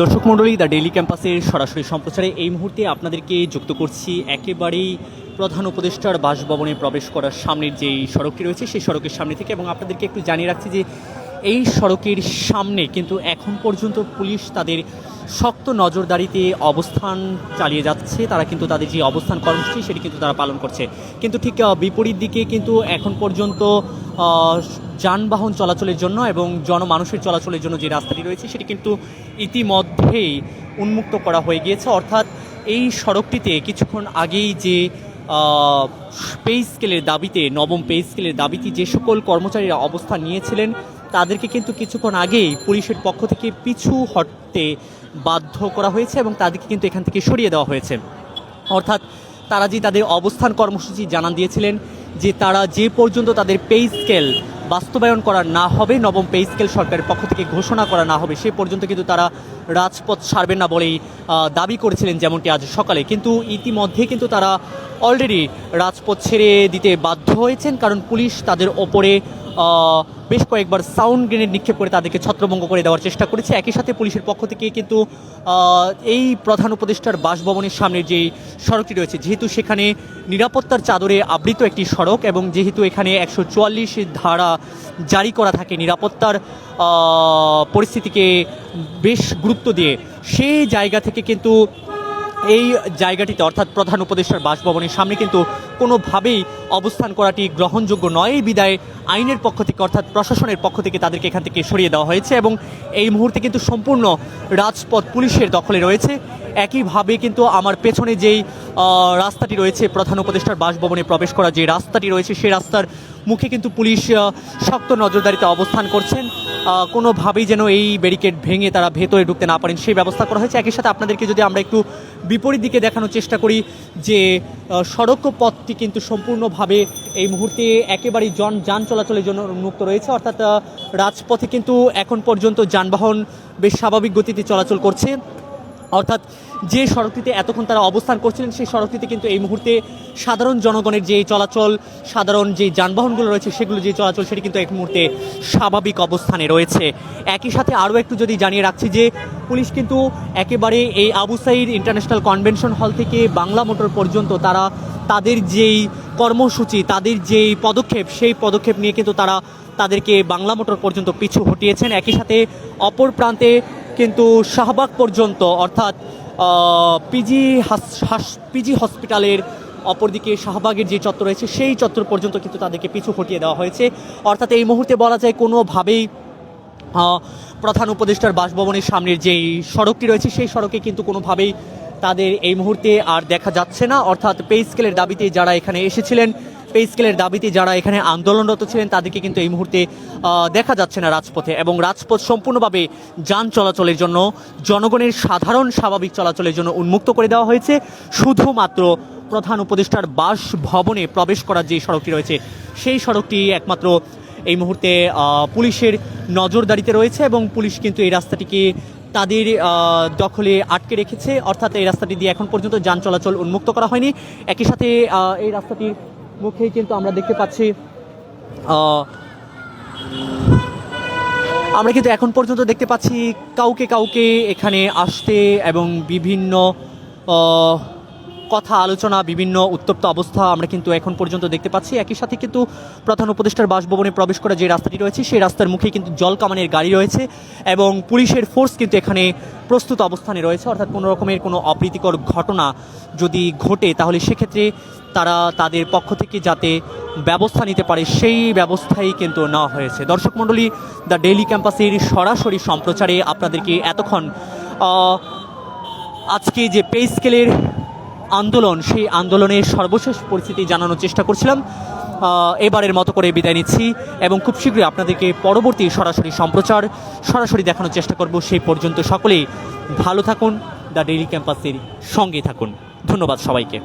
দর্শক মণ্ডলী the daily ক্যাম্পাসের সরাসরি সম্প্রচারে এই মুহূর্তে আপনাদেরকে যুক্ত করছি একেবারেই প্রধান উপদেষ্টার বাসভবনে প্রবেশ করার সামনের যেই সড়কটি রয়েছে সেই সড়কের সামনে থেকে, এবং আপনাদেরকে একটু জানিয়ে রাখছি যে এই সড়কের সামনে কিন্তু এখন পর্যন্ত পুলিশ তাদের শক্ত নজরদারিতে অবস্থান চালিয়ে যাচ্ছে। তারা কিন্তু তাদের যে অবস্থান কর্মসূচি সেটি কিন্তু তারা পালন করছে, কিন্তু ঠিক বিপরীত দিকে কিন্তু এখন পর্যন্ত যানবাহন চলাচলের জন্য এবং জনমানুষের চলাচলের জন্য যে রাস্তাটি রয়েছে সেটি কিন্তু ইতিমধ্যেই উন্মুক্ত করা হয়ে গিয়েছে। অর্থাৎ এই সড়কটিতে কিছুক্ষণ আগেই যে পে স্কেলের দাবিতে, নবম পে স্কেলের দাবিতে যে সকল কর্মচারীরা অবস্থান নিয়েছিলেন তাদেরকে কিন্তু কিছুক্ষণ আগেই পুলিশের পক্ষ থেকে পিছু হটতে বাধ্য করা হয়েছে এবং তাদেরকে কিন্তু এখান থেকে সরিয়ে দেওয়া হয়েছে। অর্থাৎ তারা যে তাদের অবস্থান কর্মসূচি জানান দিয়েছিলেন যে তারা যে পর্যন্ত তাদের পে স্কেল বাস্তবায়ন করা না হবে, নবম পে স্কেল সরকারের পক্ষ থেকে ঘোষণা করা না হবে, সে পর্যন্ত কিন্তু তারা রাজপথ ছাড়বেন না বলেই দাবি করেছিলেন যেমনটি আজ সকালে। কিন্তু ইতিমধ্যে কিন্তু তারা অলরেডি রাজপথ ছেড়ে দিতে বাধ্য হয়েছেন, কারণ পুলিশ তাদের ওপরে বেশ কয়েকবার সাউন্ড গ্রেনেড নিক্ষেপ করে তাদেরকে ছত্রভঙ্গ করে দেওয়ার চেষ্টা করেছে। একই সাথে পুলিশের পক্ষ থেকে কিন্তু এই প্রধান উপদেষ্টার বাসভবনের সামনে যে সড়কটি রয়েছে, যেহেতু সেখানে নিরাপত্তার চাদরে আবৃত একটি সড়ক এবং যেহেতু এখানে 144 ধারা জারি করা থাকে নিরাপত্তার পরিস্থিতিকে বেশ গুরুত্ব দিয়ে, সেই জায়গা থেকে কিন্তু এই জায়গাটিতে অর্থাৎ প্রধান উপদেষ্টার বাসভবনের সামনে কিন্তু কোনোভাবেই অবস্থান করাটি গ্রহণযোগ্য নয়। বিদায় আইনের পক্ষ থেকে অর্থাৎ প্রশাসনের পক্ষ থেকে তাদেরকে এখান থেকে সরিয়ে দেওয়া হয়েছে এবং এই মুহূর্তে কিন্তু সম্পূর্ণ রাজপথ পুলিশের দখলে রয়েছে। একইভাবে কিন্তু আমার পেছনে যেই রাস্তাটি রয়েছে, প্রধান উপদেষ্টার বাসভবনে প্রবেশ করা যে রাস্তাটি রয়েছে, সেই রাস্তার মুখে কিন্তু পুলিশ শক্ত নজরদারিতে অবস্থান করছেন। কোনোভাবেই যেন এই ব্যারিকেড ভেঙে তারা ভেতরে ঢুকতে না পারেন সেই ব্যবস্থা করা হয়েছে। একই সাথে আপনাদেরকে যদি আমরা একটু বিপরীত দিকে দেখানোর চেষ্টা করি যে সড়ক পথটি কিন্তু সম্পূর্ণভাবে এই মুহূর্তে একেবারেই যান চলাচলের জন্য উন্মুক্ত রয়েছে। অর্থাৎ রাজপথে কিন্তু এখন পর্যন্ত যানবাহন বেশ স্বাভাবিক গতিতে চলাচল করছে। অর্থাৎ যে সড়কটিতে এতক্ষণ তারা অবস্থান করছিলেন সেই সড়কটিতে কিন্তু এই মুহূর্তে সাধারণ জনগণের যে চলাচল, সাধারণ যে যানবাহনগুলো রয়েছে সেগুলো যে চলাচল সেটি কিন্তু এক মুহূর্তে স্বাভাবিক অবস্থানে রয়েছে। একই সাথে আরও একটু যদি জানিয়ে রাখছি যে পুলিশ কিন্তু একেবারে এই Abu Saeed international convention hall থেকে বাংলা মোটর পর্যন্ত তারা তাদের যেই কর্মসূচি, তাদের যেই পদক্ষেপ, সেই পদক্ষেপ নিয়ে কিন্তু তারা তাদেরকে বাংলা মোটর পর্যন্ত পিছু হটিয়েছেন। একই সাথে অপর প্রান্তে কিন্তু শাহবাগ পর্যন্ত অর্থাৎ পিজি হসপিটালের অপরদিকে শাহবাগের যে চত্বর রয়েছে সেই চত্বর পর্যন্ত কিন্তু তাদেরকে পিছু হটিয়ে দেওয়া হয়েছে। অর্থাৎ এই মুহূর্তে বলা যায় কোনোভাবেই প্রধান উপদেষ্টার বাসভবনের সামনের যেই সড়কটি রয়েছে সেই সড়কে কিন্তু কোনোভাবেই তাদের এই মুহূর্তে আর দেখা যাচ্ছে না। অর্থাৎ পে স্কেলের দাবিতে যারা এখানে এসেছিলেন, পে স্কেলের দাবিতে যারা এখানে আন্দোলনরত ছিলেন তাদেরকে কিন্তু এই মুহূর্তে দেখা যাচ্ছে না রাজপথে, এবং রাজপথ সম্পূর্ণভাবে যান চলাচলের জন্য, জনগণের সাধারণ স্বাভাবিক চলাচলের জন্য উন্মুক্ত করে দেওয়া হয়েছে। শুধুমাত্র প্রধান উপদেষ্টার বাসভবনে প্রবেশ করার যে সড়কটি রয়েছে সেই সড়কটি একমাত্র এই মুহূর্তে পুলিশের নজরদারিতে রয়েছে এবং পুলিশ কিন্তু এই রাস্তাটিকে তাদের দখলে আটকে রেখেছে। অর্থাৎ এই রাস্তাটি দিয়ে এখন পর্যন্ত যান চলাচল উন্মুক্ত করা হয়নি। একই সাথে এই রাস্তাটির মুখেই কিন্তু আমরা দেখতে পাচ্ছি, আমরা কিন্তু এখন পর্যন্ত দেখতে পাচ্ছি কাউকে এখানে আসতে এবং বিভিন্ন কথা আলোচনা, বিভিন্ন উত্তপ্ত অবস্থা আমরা কিন্তু এখন পর্যন্ত দেখতে পাচ্ছি। একই সাথে কিন্তু প্রধান উপদেষ্টার বাসভবনে প্রবেশ করা যে রাস্তাটি রয়েছে সেই রাস্তার মুখে কিন্তু জল কামানের গাড়ি রয়েছে এবং পুলিশের ফোর্স কিন্তু এখানে প্রস্তুত অবস্থানে রয়েছে। অর্থাৎ কোনো রকমের কোনো অপ্রীতিকর ঘটনা যদি ঘটে তাহলে সেক্ষেত্রে তারা তাদের পক্ষ থেকে যাতে ব্যবস্থা নিতে পারে সেই ব্যবস্থাই কিন্তু নেওয়া হয়েছে। দর্শক মণ্ডলী, দ্য ডেইলি ক্যাম্পাসের সরাসরি সম্প্রচারে আপনাদেরকে এতক্ষণ আজকে যে পে স্কেলের আন্দোলন সেই আন্দোলনের সর্বশেষ পরিস্থিতি জানানোর চেষ্টা করছিলাম। এবারের মতো করে বিদায় নিচ্ছি এবং খুব শীঘ্রই আপনাদেরকে পরবর্তী সরাসরি সম্প্রচার সরাসরি দেখানোর চেষ্টা করব। সেই পর্যন্ত সকলেই ভালো থাকুন, দ্য ডেইলি ক্যাম্পাসের সঙ্গে থাকুন। ধন্যবাদ সবাইকে।